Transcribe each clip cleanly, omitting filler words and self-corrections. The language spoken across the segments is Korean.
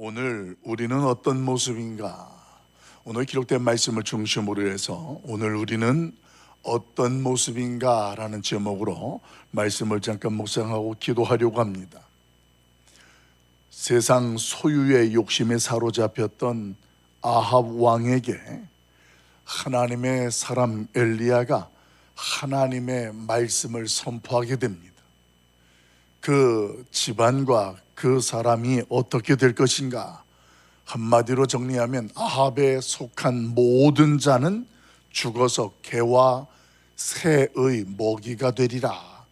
오늘 우리는 어떤 모습인가? 오늘 기록된 말씀을 중심으로 해서 오늘 우리는 어떤 모습인가? 라는 제목으로 말씀을 잠깐 묵상하고 기도하려고 합니다. 세상 소유의 욕심에 사로잡혔던 아합 왕에게 하나님의 사람 엘리야가 하나님의 말씀을 선포하게 됩니다. 그 집안과 그 사람이 어떻게 될 것인가? 한마디로 정리하면 아합에 속한 모든 자는 죽어서 개와 새의 먹이가 되리라.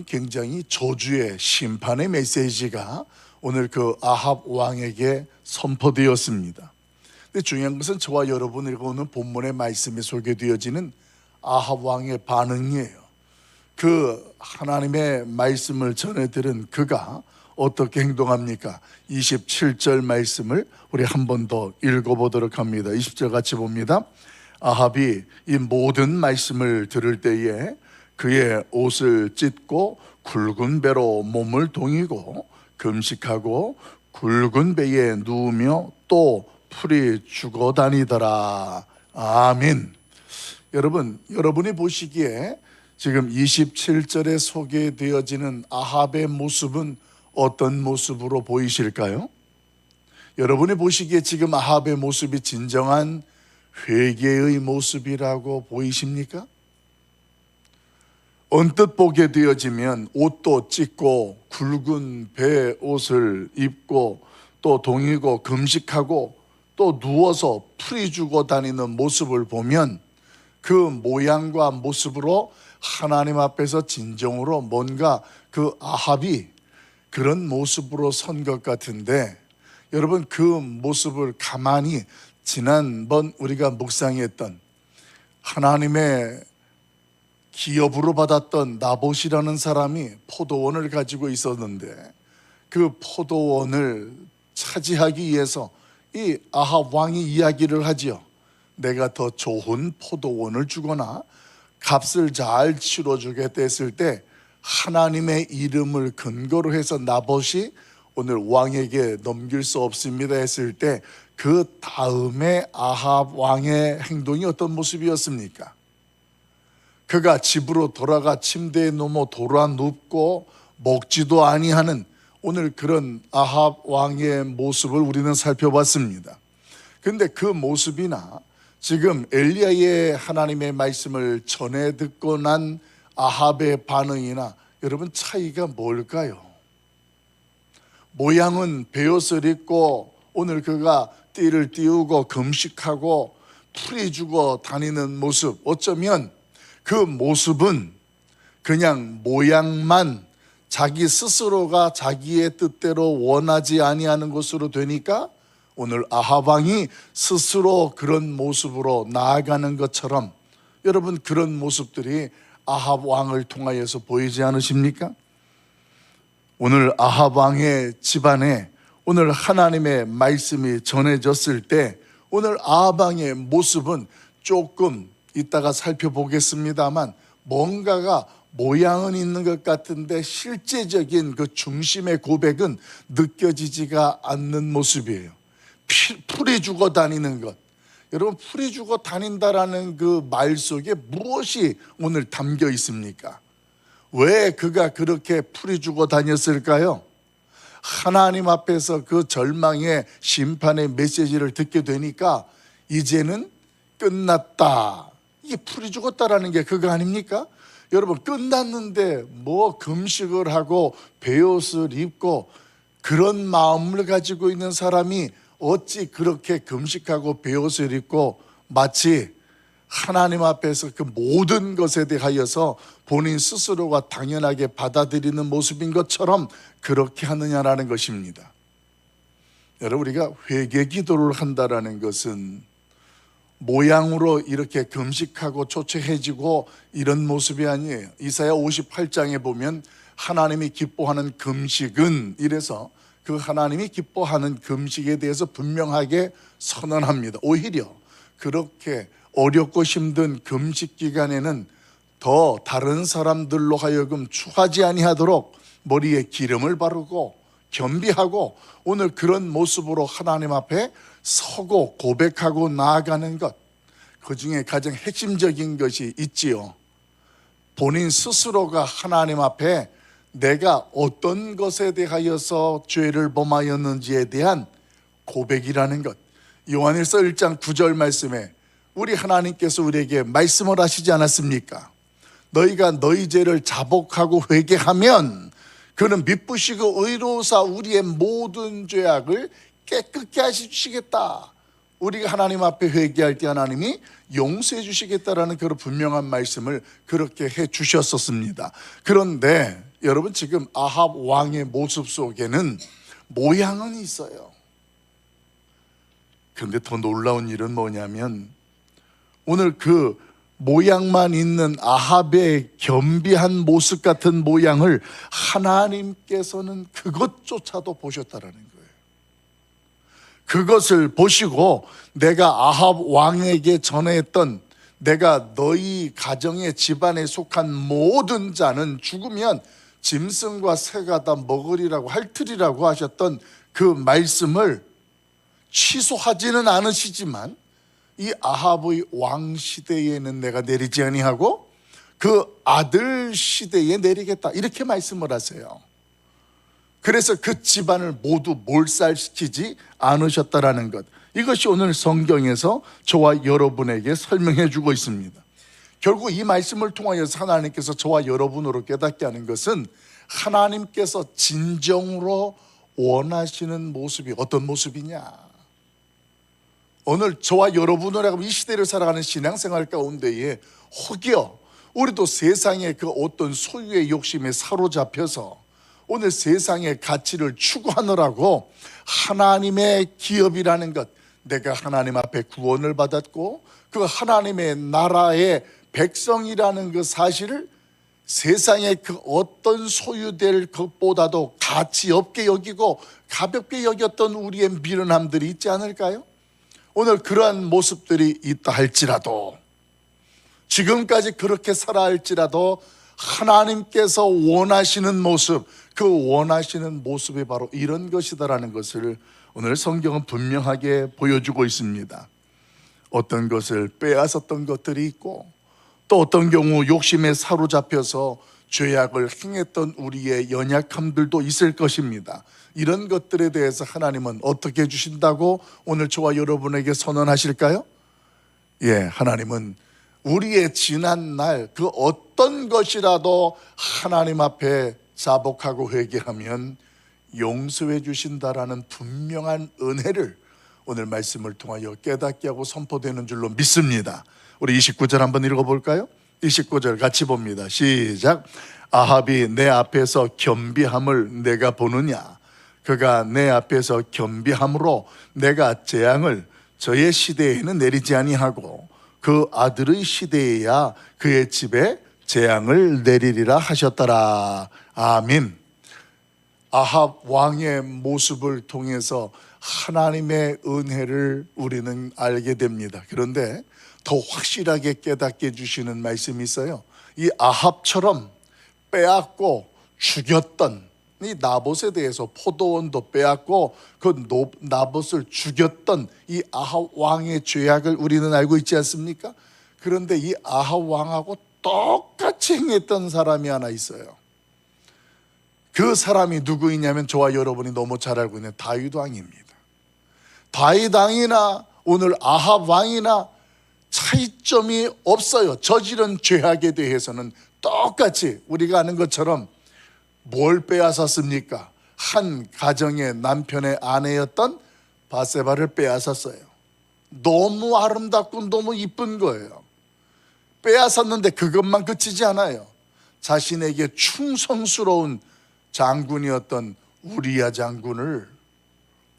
굉장히 저주의 심판의 메시지가 오늘 그 아합 왕에게 선포되었습니다. 근데 중요한 것은 저와 여러분이 읽어오는 본문의 말씀이 소개되어지는 아합 왕의 반응이에요. 그 하나님의 말씀을 전해 들은 그가 어떻게 행동합니까? 27절 말씀을 우리 한 번 더 읽어보도록 합니다. 20절 같이 봅니다. 아합이 이 모든 말씀을 들을 때에 그의 옷을 찢고 굵은 배로 몸을 동이고 금식하고 굵은 배에 누우며 또 풀이 죽어 다니더라. 아멘. 여러분이 보시기에 지금 27절에 소개되어지는 아합의 모습은 어떤 모습으로 보이실까요? 여러분이 보시기에 지금 아합의 모습이 진정한 회개의 모습이라고 보이십니까? 언뜻 보게 되어지면 옷도 찢고 굵은 배 옷을 입고 또 동이고 금식하고 또 누워서 풀이 주고 다니는 모습을 보면 그 모양과 모습으로 하나님 앞에서 진정으로 뭔가 그 아합이 그런 모습으로 선 것 같은데, 여러분 그 모습을 가만히 지난번 우리가 묵상했던 하나님의 기업으로 받았던 나봇이라는 사람이 포도원을 가지고 있었는데 그 포도원을 차지하기 위해서 이 아합 왕이 이야기를 하지요. 내가 더 좋은 포도원을 주거나 값을 잘 치러주겠다 했을 때 하나님의 이름을 근거로 해서 나봇이 오늘 왕에게 넘길 수 없습니다 했을 때 그 다음에 아합 왕의 행동이 어떤 모습이었습니까? 그가 집으로 돌아가 침대에 누워 돌아 눕고 먹지도 아니하는 오늘 그런 아합 왕의 모습을 우리는 살펴봤습니다. 그런데 그 모습이나 지금 엘리야의 하나님의 말씀을 전해 듣고 난 아합의 반응이나 여러분 차이가 뭘까요? 모양은 베옷을 입고 오늘 그가 띠를 띄우고 금식하고 풀이 주고 다니는 모습, 어쩌면 그 모습은 그냥 모양만 자기 스스로가 자기의 뜻대로 원하지 아니하는 것으로 되니까 오늘 아합 왕이 스스로 그런 모습으로 나아가는 것처럼 여러분 그런 모습들이 아합 왕을 통하여서 보이지 않으십니까? 오늘 아합 왕의 집안에 오늘 하나님의 말씀이 전해졌을 때 오늘 아합 왕의 모습은 조금 이따가 살펴보겠습니다만 뭔가가 모양은 있는 것 같은데 실제적인 그 중심의 고백은 느껴지지가 않는 모습이에요. 풀이 죽어 다니는 것. 여러분 풀이 죽어 다닌다라는 그 말 속에 무엇이 오늘 담겨 있습니까? 왜 그가 그렇게 풀이 죽어 다녔을까요? 하나님 앞에서 그 절망의 심판의 메시지를 듣게 되니까 이제는 끝났다. 이게 풀이 죽었다라는 게 그거 아닙니까? 여러분 끝났는데 뭐 금식을 하고 베옷을 입고 그런 마음을 가지고 있는 사람이 어찌 그렇게 금식하고 베옷을 입고 마치 하나님 앞에서 그 모든 것에 대하여서 본인 스스로가 당연하게 받아들이는 모습인 것처럼 그렇게 하느냐라는 것입니다. 여러분 우리가 회개 기도를 한다라는 것은 모양으로 이렇게 금식하고 초췌해지고 이런 모습이 아니에요. 이사야 58장에 보면 하나님이 기뻐하는 금식은 이래서 그 하나님이 기뻐하는 금식에 대해서 분명하게 선언합니다. 오히려 그렇게 어렵고 힘든 금식 기간에는 더 다른 사람들로 하여금 추하지 아니하도록 머리에 기름을 바르고 겸비하고 오늘 그런 모습으로 하나님 앞에 서고 고백하고 나아가는 것, 그 중에 가장 핵심적인 것이 있지요. 본인 스스로가 하나님 앞에 내가 어떤 것에 대하여서 죄를 범하였는지에 대한 고백이라는 것. 요한일서 1장 9절 말씀에 우리 하나님께서 우리에게 말씀을 하시지 않았습니까? 너희가 너희 죄를 자복하고 회개하면 그는 미쁘시고 의로우사 우리의 모든 죄악을 깨끗게 하시겠다. 우리가 하나님 앞에 회개할 때 하나님이 용서해 주시겠다라는 그런 분명한 말씀을 그렇게 해 주셨었습니다. 그런데 여러분, 지금 아합 왕의 모습 속에는 모양은 있어요. 그런데 더 놀라운 일은 뭐냐면 오늘 그 모양만 있는 아합의 겸비한 모습 같은 모양을 하나님께서는 그것조차도 보셨다라는 거예요. 그것을 보시고 내가 아합 왕에게 전했던 내가 너희 가정의 집안에 속한 모든 자는 죽으면 짐승과 새가 다 먹으리라고 핥으리라고 하셨던 그 말씀을 취소하지는 않으시지만 이 아합의 왕 시대에는 내가 내리지 아니하고 그 아들 시대에 내리겠다, 이렇게 말씀을 하세요. 그래서 그 집안을 모두 몰살시키지 않으셨다라는 것, 이것이 오늘 성경에서 저와 여러분에게 설명해 주고 있습니다. 결국 이 말씀을 통하여서 하나님께서 저와 여러분으로 깨닫게 하는 것은 하나님께서 진정으로 원하시는 모습이 어떤 모습이냐. 오늘 저와 여러분을 이 시대를 살아가는 신앙생활 가운데에 혹여 우리도 세상의 그 어떤 소유의 욕심에 사로잡혀서 오늘 세상의 가치를 추구하느라고 하나님의 기업이라는 것, 내가 하나님 앞에 구원을 받았고 그 하나님의 나라의 백성이라는 그 사실을 세상의 그 어떤 소유될 것보다도 가치 없게 여기고 가볍게 여겼던 우리의 미련함들이 있지 않을까요? 오늘 그러한 모습들이 있다 할지라도, 지금까지 그렇게 살아 할지라도 하나님께서 원하시는 모습, 그 원하시는 모습이 바로 이런 것이다라는 것을 오늘 성경은 분명하게 보여주고 있습니다. 어떤 것을 빼앗았던 것들이 있고 또 어떤 경우 욕심에 사로잡혀서 죄악을 행했던 우리의 연약함들도 있을 것입니다. 이런 것들에 대해서 하나님은 어떻게 해주신다고 오늘 저와 여러분에게 선언하실까요? 하나님은 우리의 지난 날 그 어떤 것이라도 하나님 앞에 자복하고 회개하면 용서해 주신다라는 분명한 은혜를 오늘 말씀을 통하여 깨닫게 하고 선포되는 줄로 믿습니다. 우리 29절 한번 읽어볼까요? 29절 같이 봅니다. 시작. 아합이 내 앞에서 겸비함을 내가 보느냐? 그가 내 앞에서 겸비함으로 내가 재앙을 저의 시대에는 내리지 아니하고 그 아들의 시대에야 그의 집에 재앙을 내리리라 하셨더라. 아멘. 아합 왕의 모습을 통해서 하나님의 은혜를 우리는 알게 됩니다. 그런데 더 확실하게 깨닫게 해주시는 말씀이 있어요. 이 아합처럼 빼앗고 죽였던 이 나봇에 대해서 포도원도 빼앗고 그 나봇을 죽였던 이 아합 왕의 죄악을 우리는 알고 있지 않습니까? 그런데 이 아합 왕하고 똑같이 행했던 사람이 하나 있어요. 그 사람이 누구이냐면 저와 여러분이 너무 잘 알고 있는 다윗 왕입니다. 다윗 왕이나 오늘 아합 왕이나 차이점이 없어요. 저지른 죄악에 대해서는 똑같이 우리가 아는 것처럼 뭘 빼앗았습니까? 한 가정의 남편의 아내였던 바세바를 빼앗았어요. 너무 아름답고 너무 이쁜 거예요. 빼앗았는데 그것만 그치지 않아요. 자신에게 충성스러운 장군이었던 우리야 장군을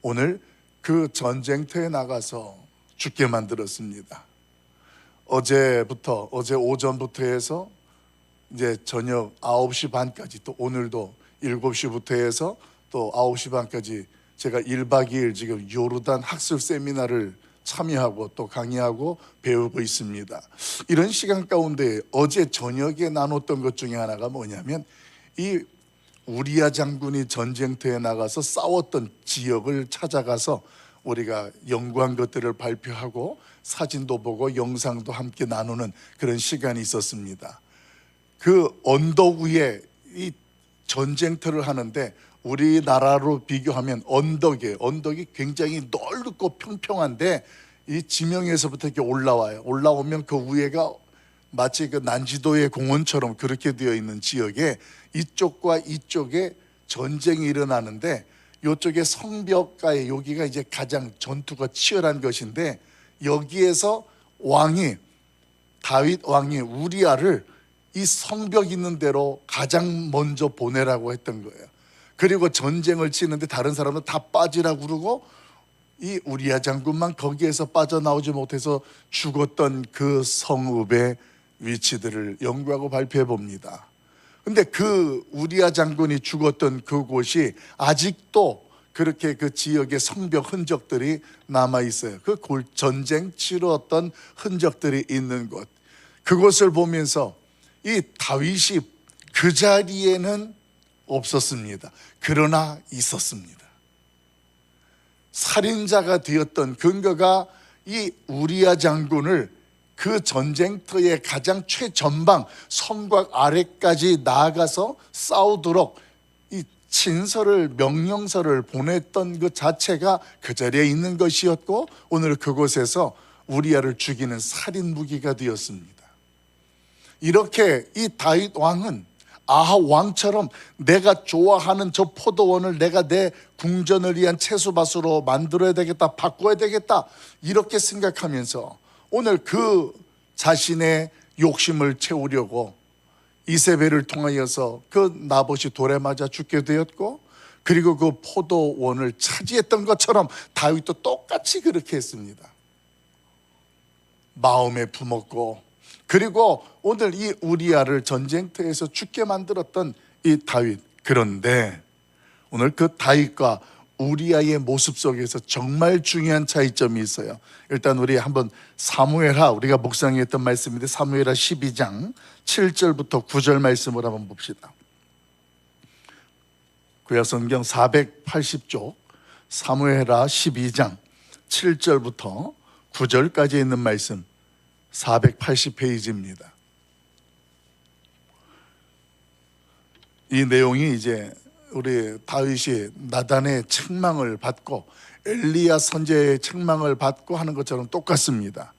오늘 그 전쟁터에 나가서 죽게 만들었습니다. 어제 오전부터 해서 이제 저녁 9시 반까지, 또 오늘도 7시부터 해서 또 9시 반까지 제가 1박 2일 지금 요르단 학술 세미나를 참여하고 또 강의하고 배우고 있습니다. 이런 시간 가운데 어제 저녁에 나눴던 것 중에 하나가 뭐냐면 이 우리야 장군이 전쟁터에 나가서 싸웠던 지역을 찾아가서 우리가 연구한 것들을 발표하고 사진도 보고 영상도 함께 나누는 그런 시간이 있었습니다. 그 언덕 위에 이 전쟁터를 하는데 우리나라로 비교하면 언덕이 굉장히 넓고 평평한데 이 지명에서부터 이렇게 올라오면 그 위에가 마치 그 난지도의 공원처럼 그렇게 되어 있는 지역에 이쪽과 이쪽에 전쟁이 일어나는데 이쪽에 성벽가에 여기가 이제 가장 전투가 치열한 것인데 여기에서 다윗 왕이 우리아를 이 성벽 있는 데로 가장 먼저 보내라고 했던 거예요. 그리고 전쟁을 치는데 다른 사람은 다 빠지라고 그러고 이 우리아 장군만 거기에서 빠져나오지 못해서 죽었던 그 성읍의 위치들을 연구하고 발표해 봅니다. 근데 그 우리아 장군이 죽었던 그곳이 아직도 그렇게 그 지역의 성벽 흔적들이 남아 있어요. 그 전쟁 치렀던 흔적들이 있는 곳. 그곳을 보면서 이 다윗이 그 자리에는 없었습니다. 그러나 있었습니다. 살인자가 되었던 근거가 이 우리아 장군을 그 전쟁터의 가장 최전방 성곽 아래까지 나아가서 싸우도록 이 명령서를 보냈던 그 자체가 그 자리에 있는 것이었고 오늘 그곳에서 우리아를 죽이는 살인 무기가 되었습니다. 이렇게 이 다윗 왕은 아합 왕처럼 내가 좋아하는 저 포도원을 내가 내 궁전을 위한 채소밭으로 만들어야 되겠다, 바꿔야 되겠다 이렇게 생각하면서 오늘 그 자신의 욕심을 채우려고 이세벨을 통하여서 그 나봇이 돌에 맞아 죽게 되었고 그리고 그 포도원을 차지했던 것처럼 다윗도 똑같이 그렇게 했습니다. 마음에 품었고 그리고 오늘 이 우리아를 전쟁터에서 죽게 만들었던 이 다윗. 그런데 오늘 그 다윗과 우리아의 모습 속에서 정말 중요한 차이점이 있어요. 일단 우리 한번 사무엘하, 우리가 묵상했던 말씀인데 사무엘하 12장 7절부터 9절 말씀을 한번 봅시다. 구약성경 480쪽 사무엘하 12장 7절부터 9절까지 있는 말씀 480페이지입니다. 이 내용이 이제 우리 다윗이 나단의 책망을 받고 엘리야 선지자의 책망을 받고 하는 것처럼 똑같습니다.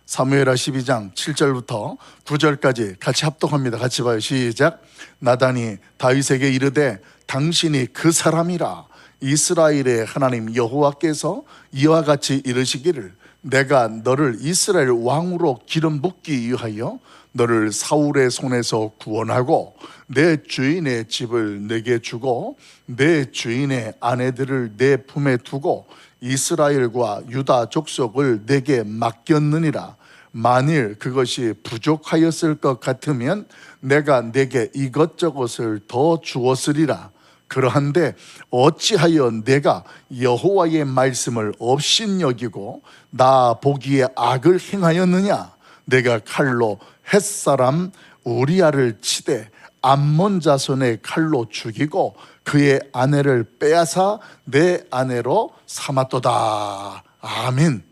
사무엘하 12장 7절부터 9절까지 같이 합독합니다. 같이 봐요. 시작. 나단이 다윗에게 이르되 당신이 그 사람이라 이스라엘의 하나님 여호와께서 이와 같이 이르시기를 내가 너를 이스라엘 왕으로 기름 붓기 위하여 너를 사울의 손에서 구원하고 내 주인의 집을 내게 주고 내 주인의 아내들을 내 품에 두고 이스라엘과 유다 족속을 내게 맡겼느니라. 만일 그것이 부족하였을 것 같으면 내가 내게 이것저것을 더 주었으리라. 그러한데 어찌하여 내가 여호와의 말씀을 업신여기고 나 보기에 악을 행하였느냐. 내가 칼로 햇사람 우리아를 치되 암몬 자손의 칼로 죽이고 그의 아내를 빼앗아 내 아내로 삼았도다. 아멘.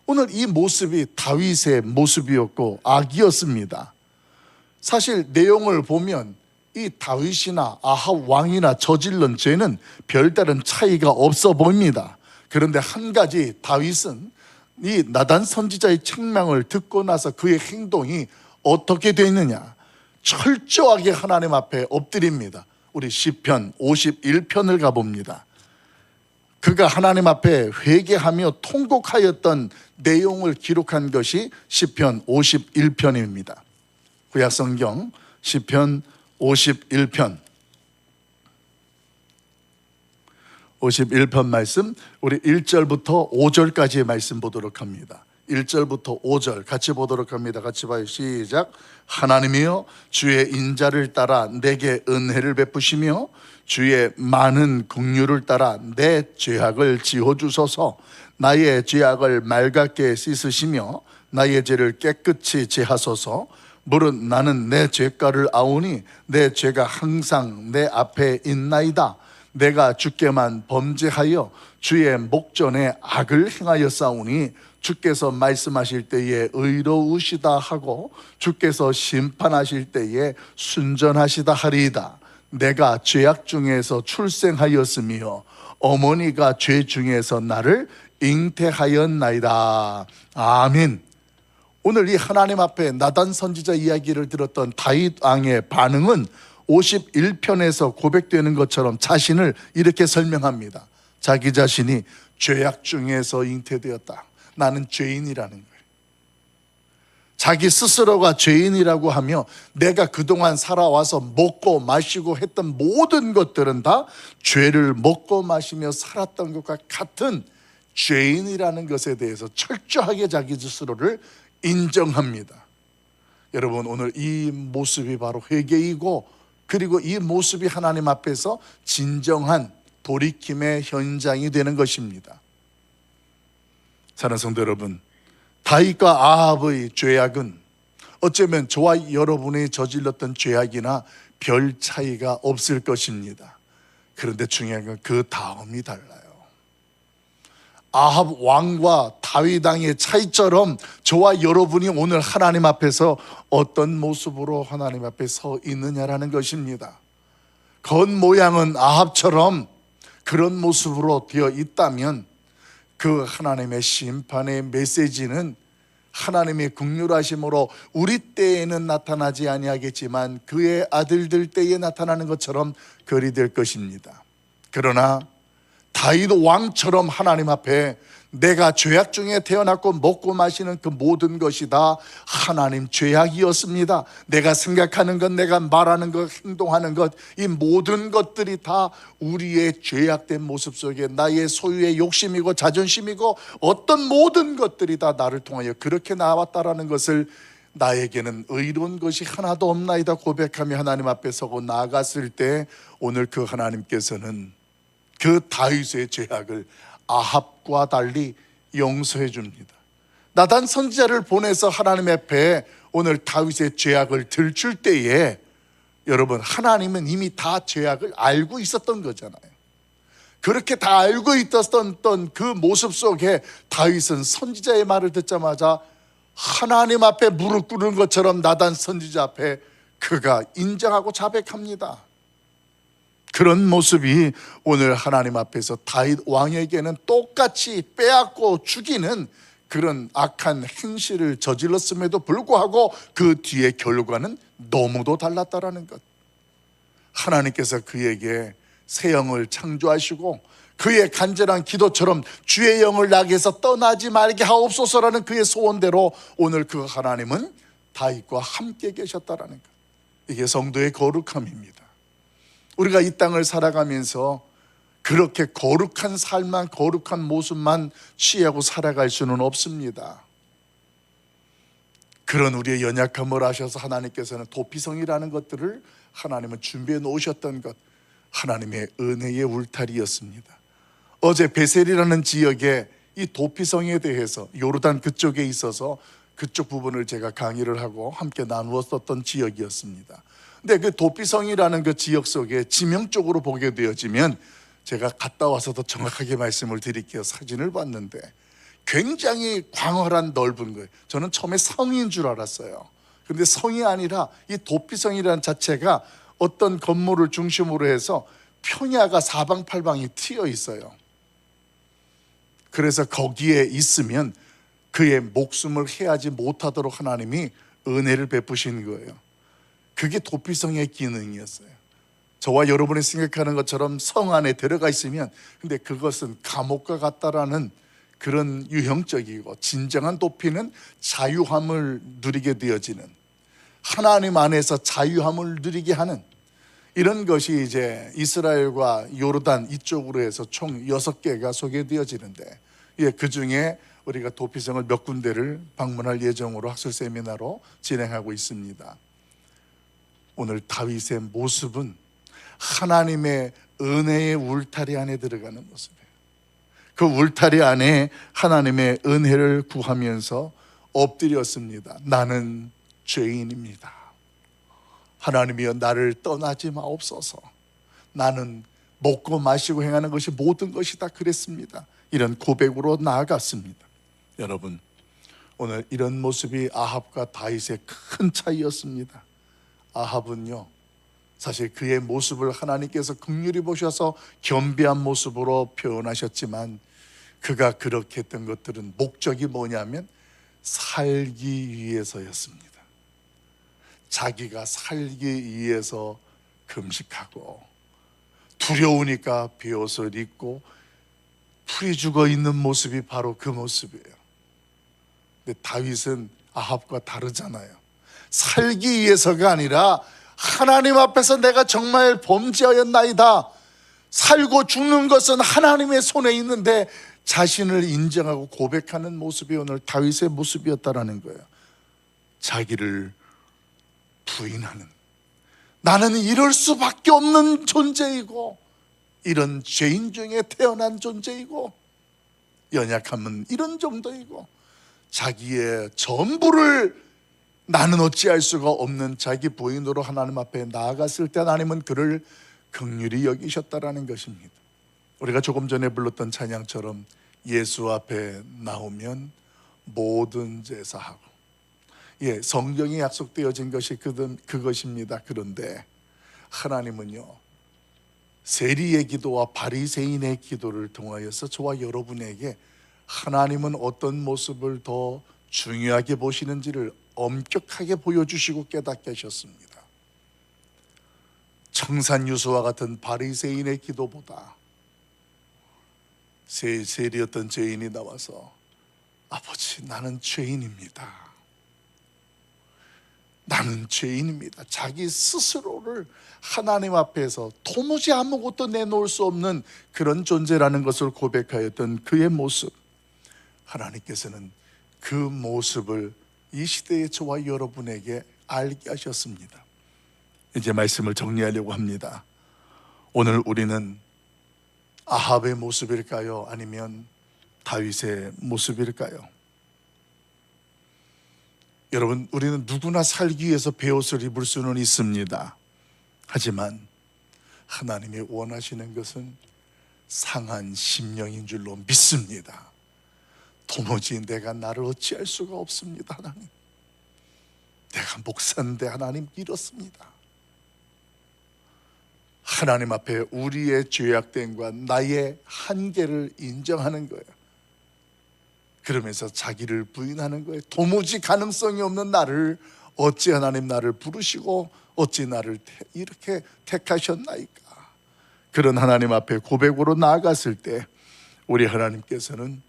오늘 이 모습이 다윗의 모습이었고 악이었습니다. 사실 내용을 보면 이 다윗이나 아합 왕이나 저질른 죄는 별다른 차이가 없어 보입니다. 그런데 한 가지 다윗은 이 나단 선지자의 책망을 듣고 나서 그의 행동이 어떻게 되느냐, 철저하게 하나님 앞에 엎드립니다. 우리 시편 51편을 가봅니다. 그가 하나님 앞에 회개하며 통곡하였던 내용을 기록한 것이 시편 51편입니다. 구약성경 시편 51편 말씀, 우리 1절부터 5절까지의 말씀 보도록 합니다. 1절부터 5절 같이 보도록 합니다. 같이 봐요. 시작. 하나님이여 주의 인자를 따라 내게 은혜를 베푸시며 주의 많은 긍휼을 따라 내 죄악을 지워주소서. 나의 죄악을 맑게 씻으시며 나의 죄를 깨끗이 제하소서. 무릇 나는 내 죄가를 아오니 내 죄가 항상 내 앞에 있나이다. 내가 주께만 범죄하여 주의 목전에 악을 행하였사오니 주께서 말씀하실 때에 의로우시다 하고 주께서 심판하실 때에 순전하시다 하리이다. 내가 죄악 중에서 출생하였으며 어머니가 죄 중에서 나를 잉태하였나이다. 아멘. 오늘 이 하나님 앞에 나단 선지자 이야기를 들었던 다윗 왕의 반응은 51편에서 고백되는 것처럼 자신을 이렇게 설명합니다. 자기 자신이 죄악 중에서 잉태되었다. 나는 죄인이라는 거예요. 자기 스스로가 죄인이라고 하며 내가 그동안 살아와서 먹고 마시고 했던 모든 것들은 다 죄를 먹고 마시며 살았던 것과 같은 죄인이라는 것에 대해서 철저하게 자기 스스로를 인정합니다. 여러분, 오늘 이 모습이 바로 회개이고, 그리고 이 모습이 하나님 앞에서 진정한 돌이킴의 현장이 되는 것입니다. 사랑하는 성도 여러분, 다윗과 아합의 죄악은 어쩌면 저와 여러분이 저질렀던 죄악이나 별 차이가 없을 것입니다. 그런데 중요한 건 그 다음이 달라요. 아합 왕과 다윗 왕의 차이처럼 저와 여러분이 오늘 하나님 앞에서 어떤 모습으로 하나님 앞에 서 있느냐라는 것입니다. 겉모양은 아합처럼 그런 모습으로 되어 있다면 그 하나님의 심판의 메시지는 하나님의 긍휼하심으로 우리 때에는 나타나지 아니하겠지만 그의 아들들 때에 나타나는 것처럼 그리 될 것입니다. 그러나 다윗 왕처럼 하나님 앞에 내가 죄악 중에 태어났고 먹고 마시는 그 모든 것이 다 하나님 죄악이었습니다. 내가 생각하는 것, 내가 말하는 것, 행동하는 것, 이 모든 것들이 다 우리의 죄악된 모습 속에 나의 소유의 욕심이고 자존심이고 어떤 모든 것들이 다 나를 통하여 그렇게 나왔다라는 것을 나에게는 의로운 것이 하나도 없나이다 고백하며 하나님 앞에 서고 나아갔을 때 오늘 그 하나님께서는 그 다윗의 죄악을 아합과 달리 용서해 줍니다. 나단 선지자를 보내서 하나님 앞에 오늘 다윗의 죄악을 들출 때에 여러분, 하나님은 이미 다 죄악을 알고 있었던 거잖아요. 그렇게 다 알고 있었던 그 모습 속에 다윗은 선지자의 말을 듣자마자 하나님 앞에 무릎 꿇는 것처럼 나단 선지자 앞에 그가 인정하고 자백합니다. 그런 모습이 오늘 하나님 앞에서 다윗 왕에게는 똑같이 빼앗고 죽이는 그런 악한 행실을 저질렀음에도 불구하고 그 뒤의 결과는 너무도 달랐다라는 것. 하나님께서 그에게 새 영을 창조하시고 그의 간절한 기도처럼 주의 영을 나게해서 떠나지 말게 하옵소서라는 그의 소원대로 오늘 그 하나님은 다윗과 함께 계셨다라는 것. 이게 성도의 거룩함입니다. 우리가 이 땅을 살아가면서 그렇게 거룩한 삶만, 거룩한 모습만 취하고 살아갈 수는 없습니다. 그런 우리의 연약함을 아셔서 하나님께서는 도피성이라는 것들을 하나님은 준비해 놓으셨던 것, 하나님의 은혜의 울타리였습니다. 어제 베셀이라는 지역에 이 도피성에 대해서 요르단 그쪽에 있어서 그쪽 부분을 제가 강의를 하고 함께 나누었었던 지역이었습니다. 근데 그 도피성이라는 그 지역 속에 지명적으로 보게 되어지면, 제가 갔다 와서도 정확하게 말씀을 드릴게요. 사진을 봤는데 굉장히 광활한 넓은 거예요. 저는 처음에 성인 줄 알았어요. 근데 성이 아니라 이 도피성이라는 자체가 어떤 건물을 중심으로 해서 평야가 사방팔방이 트여 있어요. 그래서 거기에 있으면 그의 목숨을 해하지 못하도록 하나님이 은혜를 베푸신 거예요. 그게 도피성의 기능이었어요. 저와 여러분이 생각하는 것처럼 성 안에 들어가 있으면, 근데 그것은 감옥과 같다라는 그런 유형적이고, 진정한 도피는 자유함을 누리게 되어지는, 하나님 안에서 자유함을 누리게 하는 이런 것이 이제 이스라엘과 요르단 이쪽으로 해서 총 6개가 소개되어지는데, 그 중에 우리가 도피성을 몇 군데를 방문할 예정으로 학술 세미나로 진행하고 있습니다. 오늘 다윗의 모습은 하나님의 은혜의 울타리 안에 들어가는 모습이에요. 그 울타리 안에 하나님의 은혜를 구하면서 엎드렸습니다. 나는 죄인입니다. 하나님이여 나를 떠나지 마옵소서. 나는 먹고 마시고 행하는 것이 모든 것이 다 그랬습니다. 이런 고백으로 나아갔습니다. 여러분, 오늘 이런 모습이 아합과 다윗의 큰 차이였습니다. 아합은요, 사실 그의 모습을 하나님께서 긍휼히 보셔서 겸비한 모습으로 표현하셨지만 그가 그렇게 했던 것들은 목적이 뭐냐면 살기 위해서였습니다. 자기가 살기 위해서 금식하고 두려우니까 베옷을 입고 풀이 죽어 있는 모습이 바로 그 모습이에요. 근데 다윗은 아합과 다르잖아요. 살기 위해서가 아니라 하나님 앞에서 내가 정말 범죄하였나이다, 살고 죽는 것은 하나님의 손에 있는데 자신을 인정하고 고백하는 모습이 오늘 다윗의 모습이었다라는 거예요. 자기를 부인하는, 나는 이럴 수밖에 없는 존재이고 이런 죄인 중에 태어난 존재이고 연약함은 이런 정도이고 자기의 전부를 나는 어찌할 수가 없는 자기 부인으로 하나님 앞에 나아갔을 때 하나님은 그를 긍휼히 여기셨다라는 것입니다. 우리가 조금 전에 불렀던 찬양처럼 예수 앞에 나오면 모든 제사하고, 성경에 약속되어진 것이 그것입니다. 그런데 하나님은요, 세리의 기도와 바리새인의 기도를 통하여서 저와 여러분에게 하나님은 어떤 모습을 더 중요하게 보시는지를 엄격하게 보여주시고 깨닫게 하셨습니다. 청산유수와 같은 바리새인의 기도보다 세리였던 죄인이 나와서 아버지, 나는 죄인입니다. 나는 죄인입니다. 자기 스스로를 하나님 앞에서 도무지 아무것도 내놓을 수 없는 그런 존재라는 것을 고백하였던 그의 모습, 하나님께서는 그 모습을 이 시대의 저와 여러분에게 알게 하셨습니다. 이제 말씀을 정리하려고 합니다. 오늘 우리는 아합의 모습일까요? 아니면 다윗의 모습일까요? 여러분, 우리는 누구나 살기 위해서 베옷을 입을 수는 있습니다. 하지만 하나님이 원하시는 것은 상한 심령인 줄로 믿습니다. 도무지 내가 나를 어찌할 수가 없습니다. 하나님, 내가 목사인데 하나님 이렇습니다. 하나님 앞에 우리의 죄악됨과 나의 한계를 인정하는 거예요. 그러면서 자기를 부인하는 거예요. 도무지 가능성이 없는 나를 어찌 하나님 나를 부르시고 어찌 나를 이렇게 택하셨나이까. 그런 하나님 앞에 고백으로 나아갔을 때 우리 하나님께서는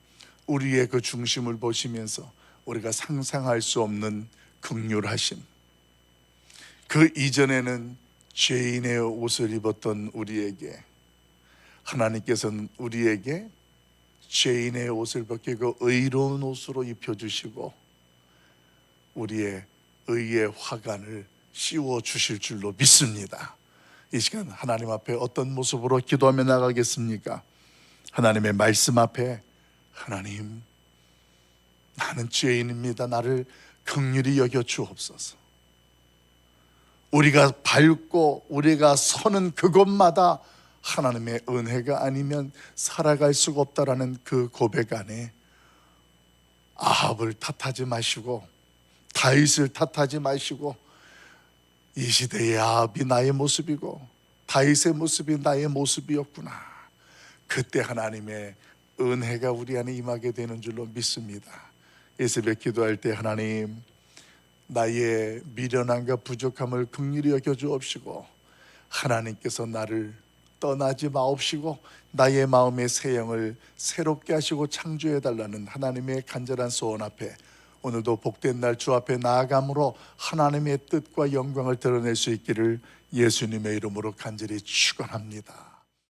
우리의 그 중심을 보시면서 우리가 상상할 수 없는 긍휼하심, 그 이전에는 죄인의 옷을 입었던 우리에게 하나님께서는 우리에게 죄인의 옷을 벗기고 의로운 옷으로 입혀주시고 우리의 의의 화관을 씌워 주실 줄로 믿습니다. 이 시간 하나님 앞에 어떤 모습으로 기도하며 나가겠습니까? 하나님의 말씀 앞에, 하나님, 나는 죄인입니다. 나를 긍휼히 여겨 주옵소서. 우리가 밟고 우리가 서는 그곳마다 하나님의 은혜가 아니면 살아갈 수가 없다라는 그 고백 안에 아합을 탓하지 마시고 다윗을 탓하지 마시고 이 시대의 아합이 나의 모습이고 다윗의 모습이 나의 모습이었구나. 그때 하나님의 은혜가 우리 안에 임하게 되는 줄로 믿습니다. 이 새벽 기도할 때 하나님, 나의 미련함과 부족함을 긍휼히 여겨 주옵시고 하나님께서 나를 떠나지 마옵시고 나의 마음의 새 영을 새롭게 하시고 창조해 달라는 하나님의 간절한 소원 앞에 오늘도 복된 날 주 앞에 나아감으로 하나님의 뜻과 영광을 드러낼 수 있기를 예수님의 이름으로 간절히 축원합니다.